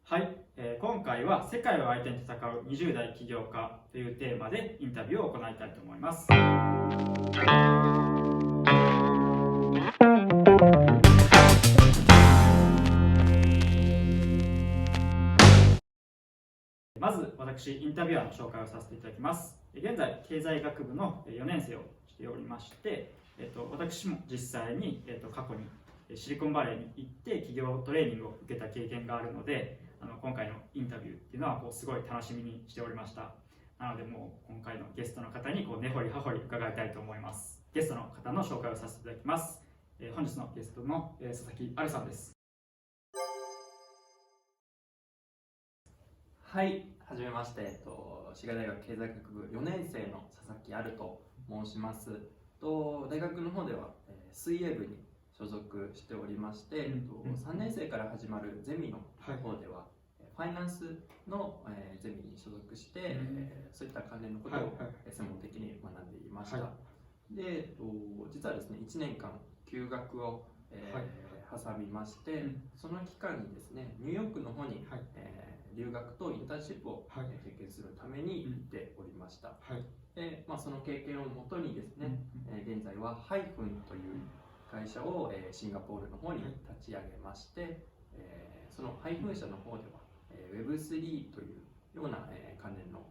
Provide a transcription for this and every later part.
はい、今回は世界を相手に戦う20代起業家というテーマでインタビューを行いたいと思います。まず私、インタビュアーの紹介をさせていただきます。現在、経済学部の4年生をしておりまして、私も実際に、過去にシリコンバレーに行って企業トレーニングを受けた経験があるので、今回のインタビューっていうのはすごい楽しみにしておりました。なのでもう今回のゲストの方に根掘り葉掘り伺いたいと思います。ゲストの方の紹介をさせていただきます。本日のゲストの佐々木あるさんです。はい、はじめまして、滋賀大学経済学部4年生の佐々木あると申します。大学の方では、水泳部に所属しておりまして、3年生から始まるゼミの方では、ファイナンスの、ゼミに所属して、そういった関連のことを専門的に学んでいました。で、実はですね、1年間休学を、挟みまして、その期間にですね、ニューヨークの方に、留学とインターンシップを経験するために行っておりました。で、その経験をもとにですね、現在はハイフンという会社をシンガポールの方に立ち上げまして、そのハイフン社の方では Web3 というような関連の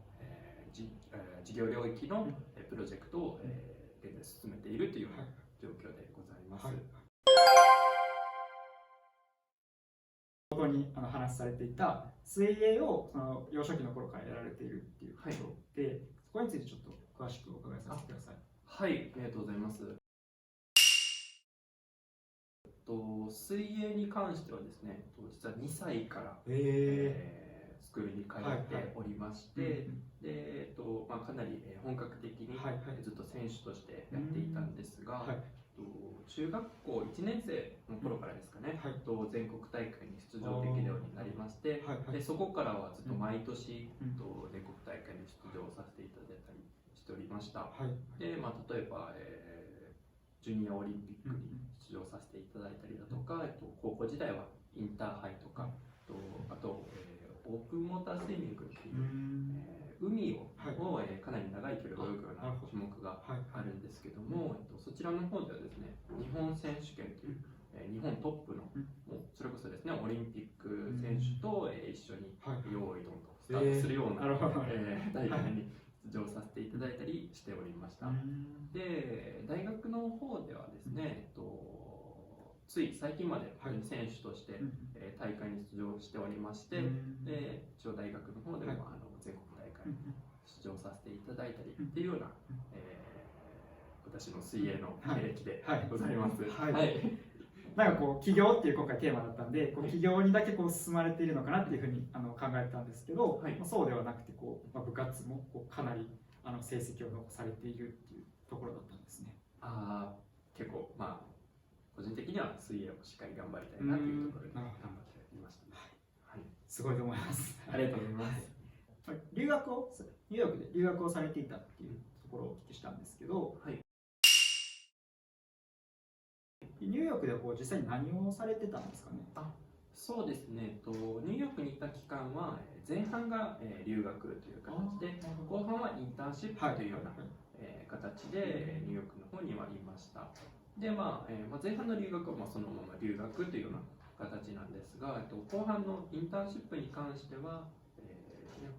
事業領域のプロジェクトを現在進めているという状況でございます。ここに話されていた水泳をその幼少期の頃からやられているっていうことで、そこについてちょっと詳しくお伺いさせてください。はい、ありがとうございます。水泳に関してはですね、実は2歳から、スクールに通っておりまして、でかなり本格的にずっと選手としてやっていたんですが、中学校1年生の頃からですかね、全国大会に出場できるようになりまして、でそこからはずっと毎年、全国大会に出場させていただいたりしておりました。で、例えば、ジュニアオリンピックに出場させていただいたりだとか、高校時代はインターハイとか、あと、オープンモータースイミングっていう、海を、かなり長い距離を泳ぐような種目があるんですけども、そちらの方ではですね、日本選手権という、日本トップの、もうそれこそですね、オリンピック選手と、一緒に用意ドンとスタートするような、大会に出場させていただいたりしておりました。で、大学の方ではですね、つい最近まで選手として大会に出場しておりまして、で一応大学の方でも全国大会に出場させていただいたりっていうような、私の水泳の経歴でございます。なんか起業っていう今回テーマだったんで、起業にだけ進まれているのかなっていうふうに考えたんですけど、そうではなくて部活もかなり成績を残されているっていうところだったんですね。結構個人的には水泳をしっかり頑張りたいなというところで頑張っていました。すごいと思います。ありがとうございます。ニューヨークで留学をされていたっていうところをお聞きしたんですけど、ニューヨークで実際に何をされてたんですかね。そうですね、ニューヨークにいた期間は前半が留学という形で、後半はインターンシップというような形でニューヨークの方にはいました。で、前半の留学はそのまま留学というような形なんですが、後半のインターンシップに関しては、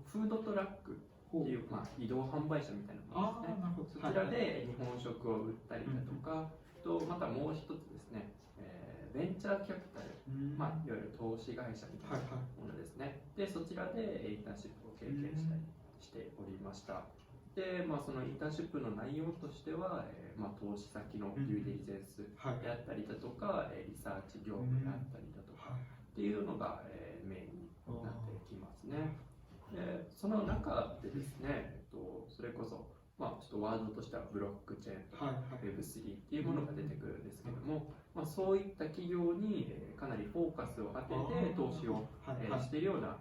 フードトラックっていう、移動販売車みたいなものですね。そちらで日本食を売ったりだとか、またもう一つですね、ベンチャーキャピタル、いわゆる投資会社みたいなものですね。で、そちらでインターンシップを経験したりしておりました。で、そのインターンシップの内容としては、投資先のデューデリジェンスであったりだとか、リサーチ業務であったりだとかっていうのがメインになってきますね。で、その中でですね、それこそちょっとワードとしてはブロックチェーンとか Web3 っていうものが出てくるんですけども、そういった企業にかなりフォーカスを当てて投資をしているような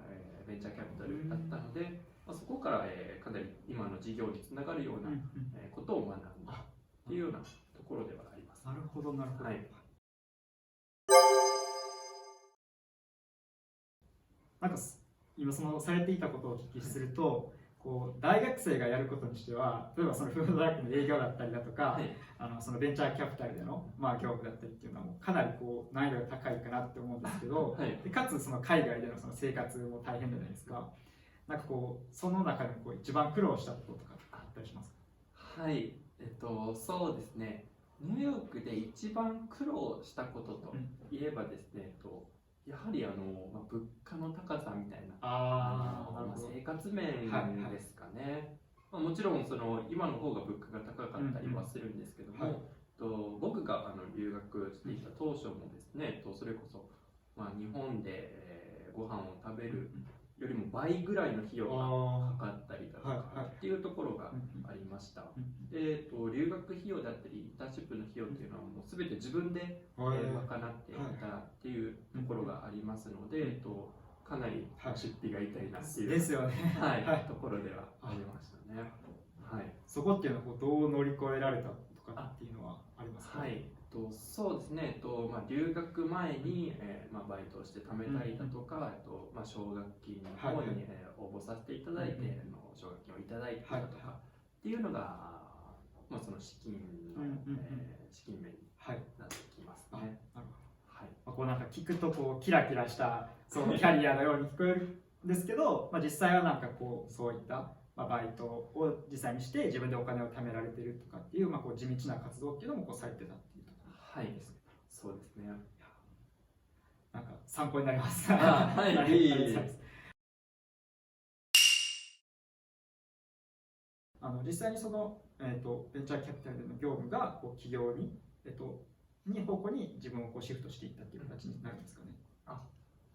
ベンチャーキャピタルだったので、そこからかなり今の事業につながるようなことを学んだっていうようなところではあります。なるほど、なるほど。なんか今そのされていたことをお聞きすると、こう大学生がやることにしては、例えばそのフードトラックの営業だったりだとか、そのベンチャーキャピタルでの、業務だったりっていうのはもうかなりこう難易度が高いかなって思うんですけど、でかつその海外でのその生活も大変じゃないですか。なんかこうその中でもこう一番苦労したこととかあったりしますか？はい、そうですね。ニューヨークで一番苦労したことといえばですね、やはり物価の高さみたいな、生活面ですかね。もちろんその今の方が物価が高かったりはするんですけども、僕が留学していた当初もですね、それこそ、日本でご飯を食べるよりも倍ぐらいの費用がかかったりだとかっていうところがありました。で、留学費用だったりインターンシップの費用っていうのはもう全て自分で賄っていたっていうところがありますので、かなり出費が痛いなっていうですよね、ところではありましたね。はい、そこっていうのをどう乗り越えられたとかっていうのはありますか？はい、そうですね、留学前に、バイトをして貯めたりだとか、奨学金の方に、応募させていただいて、奨学金をいただいたりだとかっていうのが、その資金の、資金面になってきますね。こうなんか聞くとこうキラキラしたそのキャリアのように聞こえるんですけど、実際はなんかこうそういったバイトを実際にして自分でお金を貯められてるとかっていう、こう地道な活動っていうのもこうされてたっていうところですね。そうですね。なんか参考になります。実際にその、ベンチャーキャピタルでの業務がこう企業に、方向に自分をこうシフトしていったっていう形になるんですかね。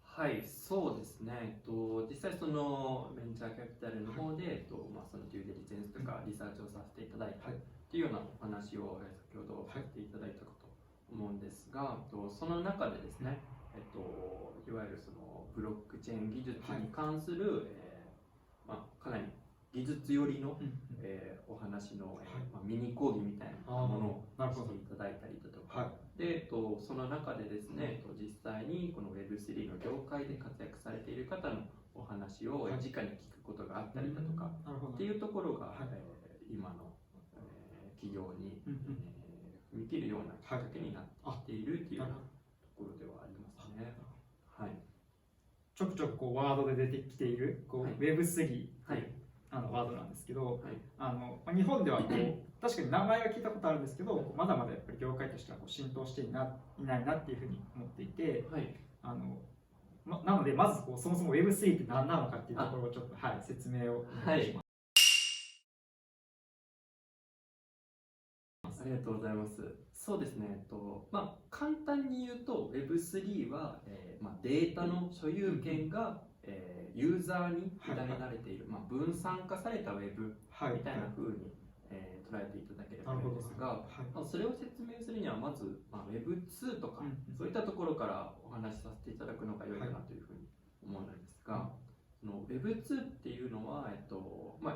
はい、そうですね。実際そのベンチャーキャピタルの方で、そのデューデリジェンスとかリサーチをさせていただいたっていうようなお話を先ほどさせていただいたかと思うんですが、その中でですね、いわゆるそのブロックチェーン技術に関する、かなり技術寄りの、お話の、ミニ講義みたいなものをしていただいたりだとか、でその中でですね、実際にこの Web3 の業界で活躍されている方のお話を直に聞くことがあったりだとかっていうところが、今の、企業に、踏み切るようなきっかけになっているっていうようなところではありますね。ちょくちょくこうワードで出てきているこう Web3 ワードなんですけど、日本ではこう確かに名前は聞いたことあるんですけど、まだまだやっぱり業界としてはこう浸透していないなっていうふうに思っていて、なのでまずこうそもそも Web3 って何なのかっていうところをちょっと、説明をお願いします。ありがとうございます。そうですね。簡単に言うと Web3 は、データの所有権が、ユーザーに委ねられている、分散化された Web みたいな風に、捉えていただければいいんですが、それを説明するにはまず、Web2 とか、そういったところからお話しさせていただくのが良いかなというふうに思うんですが、その Web2 っていうのは、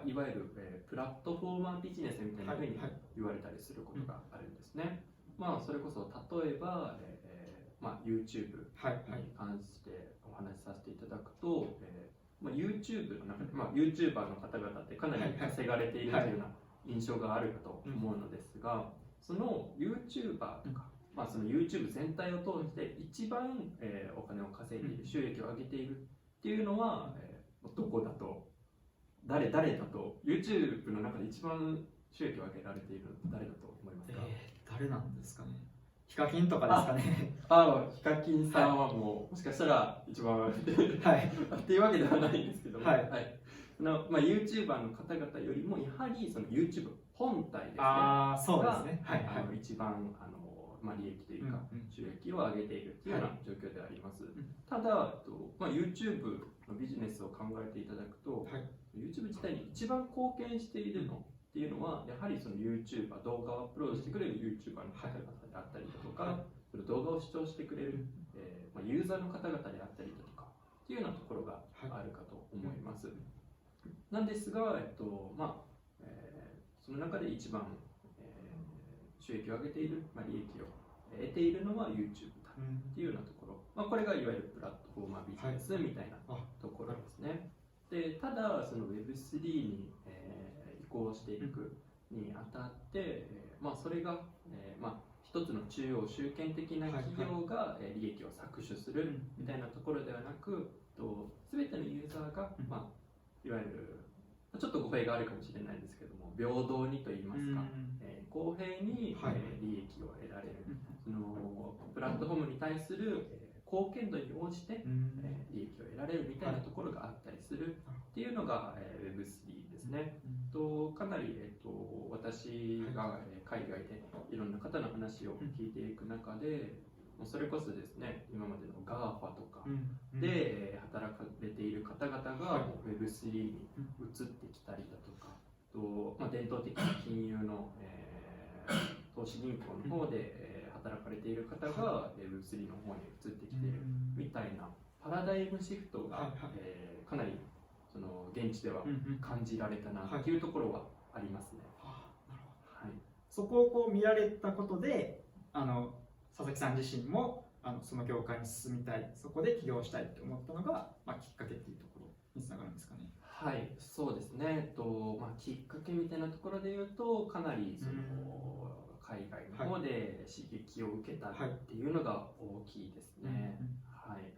いわゆる、プラットフォーマービジネスみたいなふうに言われたりすることがあるんですね。それこそ例えば、YouTube に関してお話しさせていただくと、YouTube の中で、YouTuber の方々ってかなり稼がれているというような印象があるかと思うのですが、その YouTuber とか、その YouTube 全体を通して一番、お金を稼いでいる、収益を上げているっていうのは、どこだと、誰だと、YouTube の中で一番収益を上げられているのは誰だと思いますか？誰なんですかね。ヒカキンとかですかね。ヒカキンさんはもしかしたら一番っていうわけではないんですけども、YouTuber の方々よりもやはりその YouTube 本体ですね。そうですね。一番利益というか収益を上げているというような状況であります。ただ、YouTube のビジネスを考えていただくと、YouTube 自体に一番貢献しているのっていうのは、やはりその YouTuber、動画をアップロードしてくれる YouTuber の方々であったりだとか、その動画を視聴してくれる、ユーザーの方々であったりだとかっていうようなところがあるかと思います。なんですが、その中で一番、収益を上げている、利益を得ているのは YouTube だっていうようなところ、これがいわゆるプラットフォーマービジネスみたいなところですね。でただその Web3 に、移行していくにあたって、それが、一つの中央集権的な企業が利益を搾取するみたいなところではなく、全てのユーザーが、いわゆるちょっと語弊があるかもしれないんですけども、平等にといいますか、公平に、利益を得られる、そのプラットフォームに対する、貢献度に応じて、利益を得られるみたいなところがあったりするっていうのが、Web3 ですね。かなり、私が海外でいろんな方の話を聞いていく中で、それこそですね、今までの GAFA とかで働かれている方々が Web3 に移ってきたりだとか、伝統的な金融の、投資銀行の方で働かれている方が Web3 の方に移ってきているみたいなパラダイムシフトが、かなりその現地では感じられたなっていうところはありますね。そこをこう見られたことで、佐々木さん自身もその業界に進みたい、そこで起業したいって思ったのが、きっかけっていうところにつながるんですかね。はい、そうですね。きっかけみたいなところで言うと、かなりその海外の方で刺激を受けたっていうのが大きいですね。はい。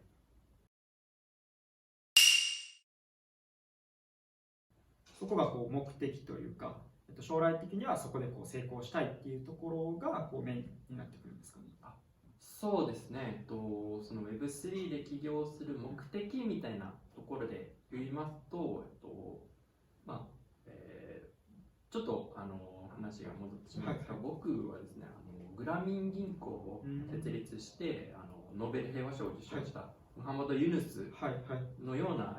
そこがこう目的というか、将来的にはそこでこう成功したいっていうところがこうメインになってくるんですかね。そうですね。その Web3 で起業する目的みたいなところで言いますと、ちょっと話が戻ってしまうんですが、僕はですね、グラミン銀行を設立して、ノーベル平和賞を受賞したムハンマド・ユヌスのような、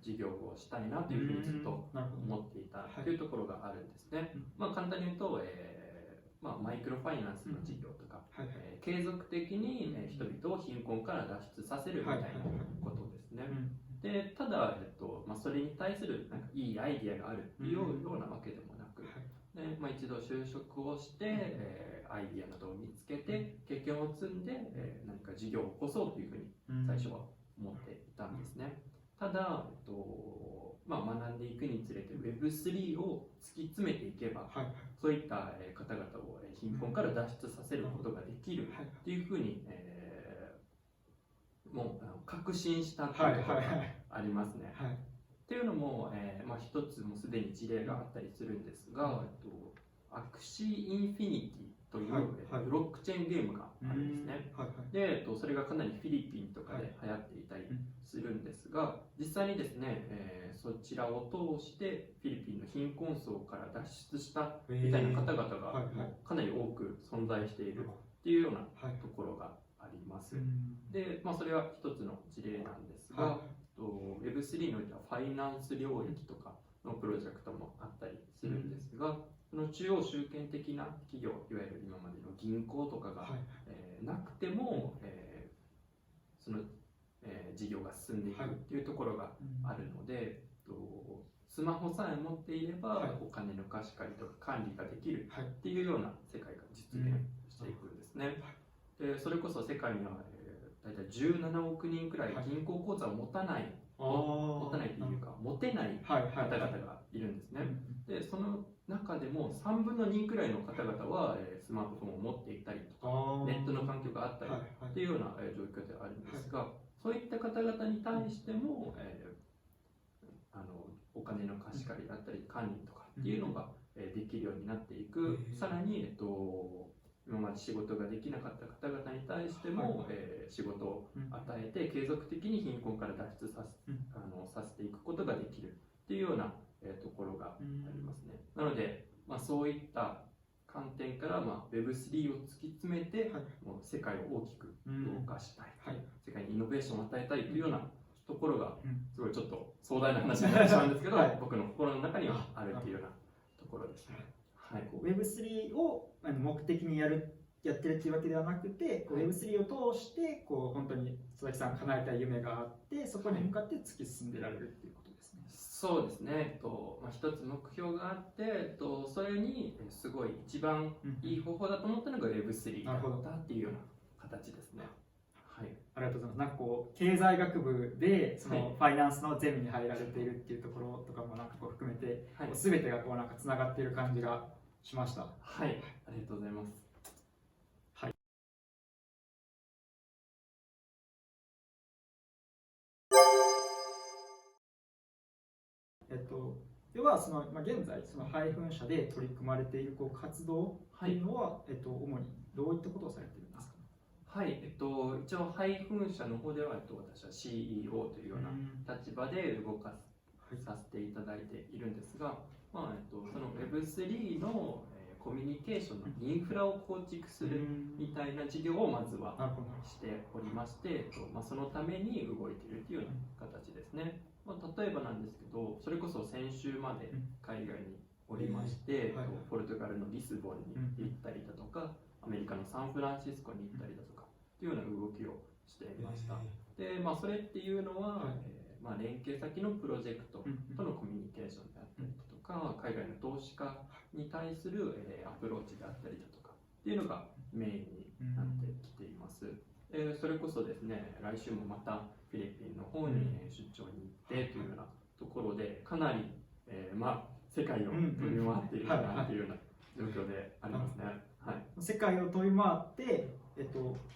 事業をしたいなというふうにずっと思っていたというところがあるんですね。簡単に言うと、マイクロファイナンスの事業とか、継続的に人々を貧困から脱出させるみたいなことですね。でただ、それに対するなんかいいアイディアがあるっていうようなわけでもなく、で一度就職をして、アイディアなどを見つけて経験を積んで、何か事業を起こそうというふうに最初は思っていたんですね。ただ、学んでいくにつれて Web3 を突き詰めていけば、そういった方々を貧困から脱出させることができるっていうふうに、もう確信したというところがありますね。っていうのも、一つもすでに事例があったりするんですが、アクシー・インフィニティというブロックチェーンゲームがあるんですね。で、それがかなりフィリピンとかで流行っていたりするんですが、実際にですね、そちらを通してフィリピンの貧困層から脱出したみたいな方々がかなり多く存在しているっていうようなところがあります。で、それは一つの事例なんですが、Web3 においてはファイナンス領域とかのプロジェクトもあったりするんですが、その中央集権的な企業、いわゆる今までの銀行とかが、なくても、その、事業が進んでいくっていうところがあるので、スマホさえ持っていれば、お金の貸し借りとか管理ができるっていうような世界が実現していくんですね。でそれこそ世界には、大体17億人くらい銀行口座を持たないというか持てない方々がいるんですね。でその中でも3分の2くらいの方々はスマートフォンを持っていたりとかネットの環境があったりっていうような状況ではあるんですが、そういった方々に対してもお金の貸し借りだったり管理とかっていうのができるようになっていく。さらに今まで仕事ができなかった方々に対しても、仕事を与えて継続的に貧困から脱出させていくことができるっていうような、ところがありますね。なので、そういった観点から、Web3 を突き詰めて、もう世界を大きく動かしたい、世界にイノベーションを与えたいというようなところが、すごいちょっと壮大な話になってしまうんですけど、僕の心の中にはあるっていうようなところですね。Web3 を目的にやってるっていうわけではなくて、Web3 を通して本当に佐々木さん叶えたい夢があって、そこに向かって突き進んでられるっていうことですね。そうですね。一つ目標があって、それにすごい一番いい方法だと思ったのが Web3 だったっていうような形ですね。あありがとうございます。なんかこう経済学部でそのファイナンスのゼミに入られているっていうところとかもなんかこう含めて、はい、全てがこうなんかつながっている感じがしました。はい、ありがとうございます。はい。ではその、現在その配分社で取り組まれているこう活動というのは、主にどういったことをされているんですか？はい、一応配分社の方では、私は CEO というような立場で動かさせていただいているんですが、その Web3 のコミュニケーションのインフラを構築するみたいな事業をまずはしておりまして、そのために動いているというような形ですね。例えばなんですけど、それこそ先週まで海外におりまして、ポルトガルのリスボンに行ったりだとか、アメリカのサンフランシスコに行ったりだとかというような動きをしていました。で、それっていうのは、連携先のプロジェクトとのコミュニケーションであったりだとか、海外の投資家に対するアプローチであったりだとかっていうのがメインになってきています。それこそですね、来週もまたフィリピンの方に出張に行ってというようなところで、かなり、世界を飛び回っているかなというような状況でありますね。はい、世界を飛び回って、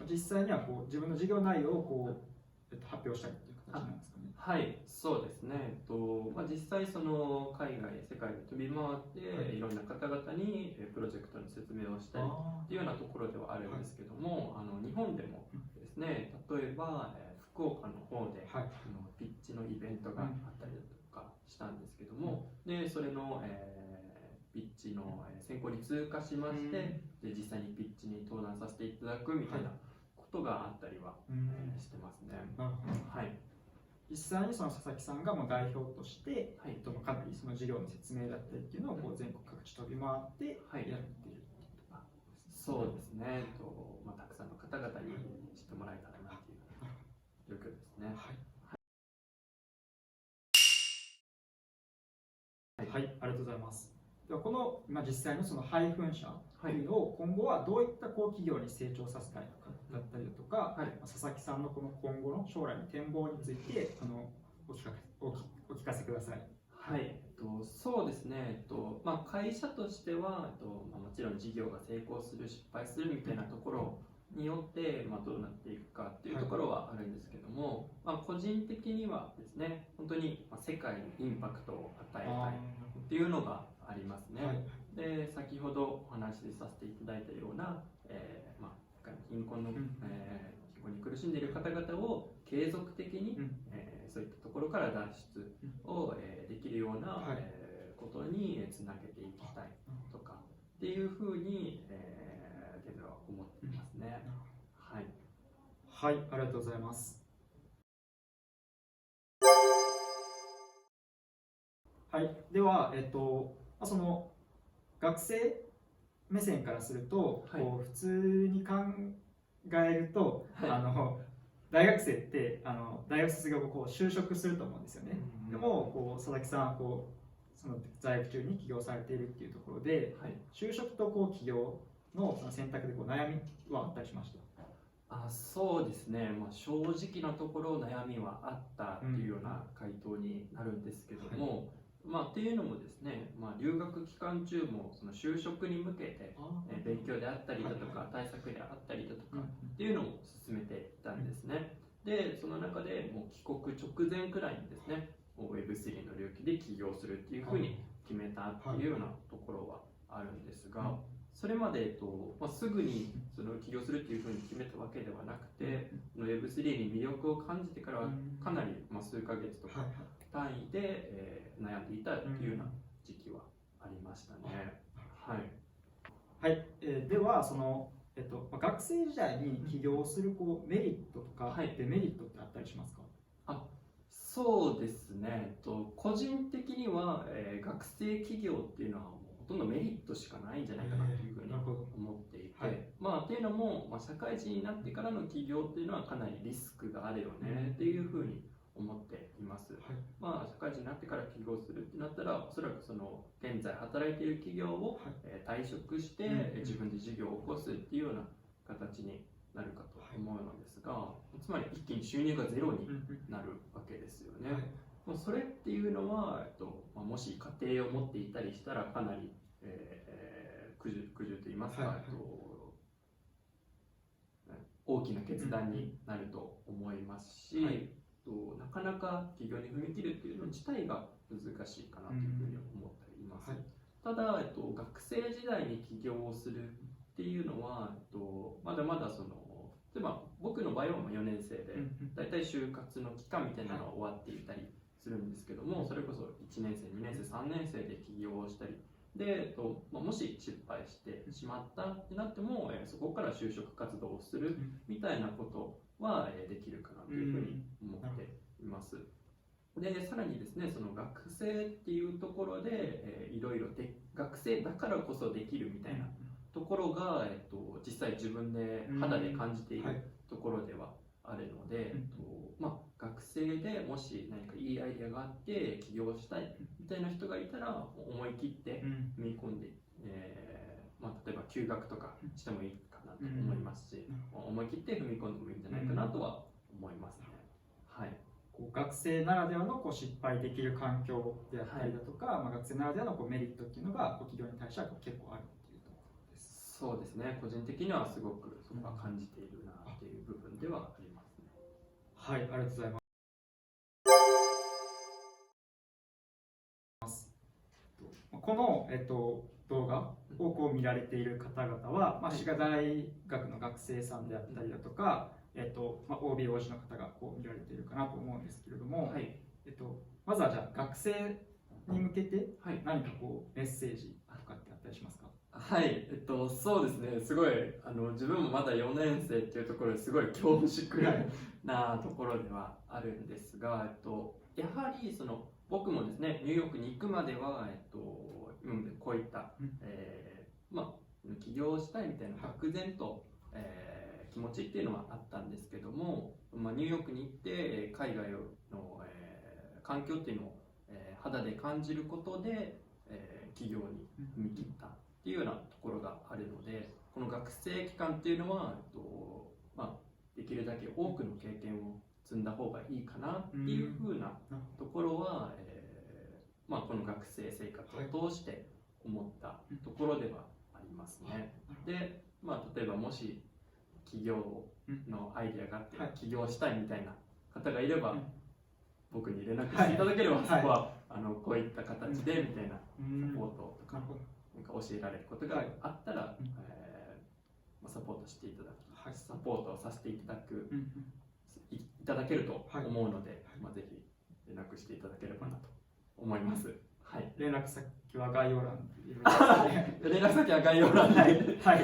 実際にはこう自分の事業内容をこう、発表したりという形なんですかね。はい、そうですね。実際その海外、世界を飛び回って、いろんな方々にプロジェクトの説明をしたりというようなところではあるんですけども、日本でもですね、例えば、福岡の方で、ピッチのイベントがあったりだとかしたんですけども、でそれの、ピッチの選考に通過しまして、で実際にピッチに登壇させていただくみたいなことがあったりは、してますね。はい。実際にその佐々木さんがもう代表として、かなりその事業の説明だったりっていうのをこう全国各地飛び回ってやっている、そうですね。たくさんの方々に知ってもらえたらなという状況ですね。はい、ありがとうございます。ではこの、実際のその配分者というのを今後はどういったこう企業に成長させたいのかだったりだとか、佐々木さんのこの今後の将来の展望についてお聞かせください。はい、そうですね。会社としてはもちろん事業が成功する、失敗するみたいなところによって、どうなっていくかっていうところはあるんですけども、個人的にはですね、本当に世界にインパクトを与えたいっていうのがありますね。で、先ほどお話しさせていただいたような、貧困の、貧困に苦しんでいる方々を継続的に、そういったところから脱出を、できるような、ことにつなげていきたいとかっていうふうに、現在は思っていますね。はい。はい、ありがとうございます。はい、では、その学生目線からすると、こう普通に考えると、大学生って大学卒業後こう就職すると思うんですよね。でもこう佐々木さんはこうその在学中に起業されているっていうところで、就職とこう起業のその選択でこう悩みはあったりしました？そうですね、正直なところ悩みはあったっていうような回答になるんですけども、っていうのもですね、留学期間中もその就職に向けて勉強であったりだとか対策であったりだとかっていうのを進めていったんですね。でその中でもう帰国直前くらいにですね、Web3 の領域で起業するっていうふうに決めたっていうようなところはあるんですが、それまですぐにその起業するっていうふうに決めたわけではなくて、Web3 に魅力を感じてからはかなり数ヶ月とか単位で、悩んでいたっていうような時期はありましたね。はい、ではその、学生時代に起業するこうメリットとかデメリットってあったりしますか？そうですね。個人的には、学生起業っていうのはほとんどメリットしかないんじゃないかなというふうに思っていて、っていうのも、社会人になってからの起業っていうのはかなりリスクがあるよねっていうふうに思っています。社会人になってから起業するってなったら、おそらくその現在働いている企業を、退職して、自分で事業を起こすっていうような形になるかと思うのですが、つまり一気に収入がゼロになるわけですよね。もうそれっていうのは、もし家庭を持っていたりしたらかなり、苦渋と言いますか、大きな決断になると思いますし、なかなか起業に踏み切るっていうの自体が難しいかなというふうに思っています。ただ、学生時代に起業をするっていうのは、まだまだ例えば僕の場合は4年生で、だいたい就活の期間みたいなのが終わっていたりするんですけども、それこそ1年生、2年生、3年生で起業をしたり、で、もし失敗してしまったってなっても、そこから就職活動をするみたいなことはできるかなというふうに思っています。で、さらにですね、その学生っていうところで、いろいろ学生だからこそできるみたいなところが、実際自分で肌で感じているところではあるので、学生でもし何かいいアイデアがあって起業したいみたいな人がいたら思い切って踏み込んで、例えば休学とかしてもいいかなと思いますし、思い切って踏み込んでもいいんじゃないかなとは思いますね。はい。学生ならではの失敗できる環境であったりだとか、学生ならではのメリットっていうのが起業に対しては結構あるっていうところです。そうですね。個人的にはすごくそこは感じているなっていう部分ではありますね。はい、ありがとうございます。この、動画を見られている方々は、滋賀大学の学生さんであったりだとか、OB、OG の方が見られているかなと思うんですけれども、まずはじゃあ学生に向けて何かメッセージとかってあったりしますか？はい、そうですね、すごい自分もまだ4年生っていうところですごい恐怖しくらいなところではあるんですが、やはり僕もですね、ニューヨークに行くまでは、こういった、起業したいみたいな漠然と、気持ちっていうのはあったんですけども、ニューヨークに行って海外の、環境っていうのを、肌で感じることで、起業に踏み切ったっていうようなところがあるので、この学生期間っていうのは、できるだけ多くの経験を積んだ方がいいかなっていうふうなところは、この学生生活を通して思ったところではありますね。で、例えばもし起業のアイデアがあって起業したいみたいな方がいれば、僕に連絡していただければ、そこはこういった形でみたいなサポートとか教えられることがあったら、サポートしていただき、サポートをさせていただけると思うので、ぜひ連絡していただければなと思います。はい。連絡先は概要欄に。連絡先は概要欄に。はい。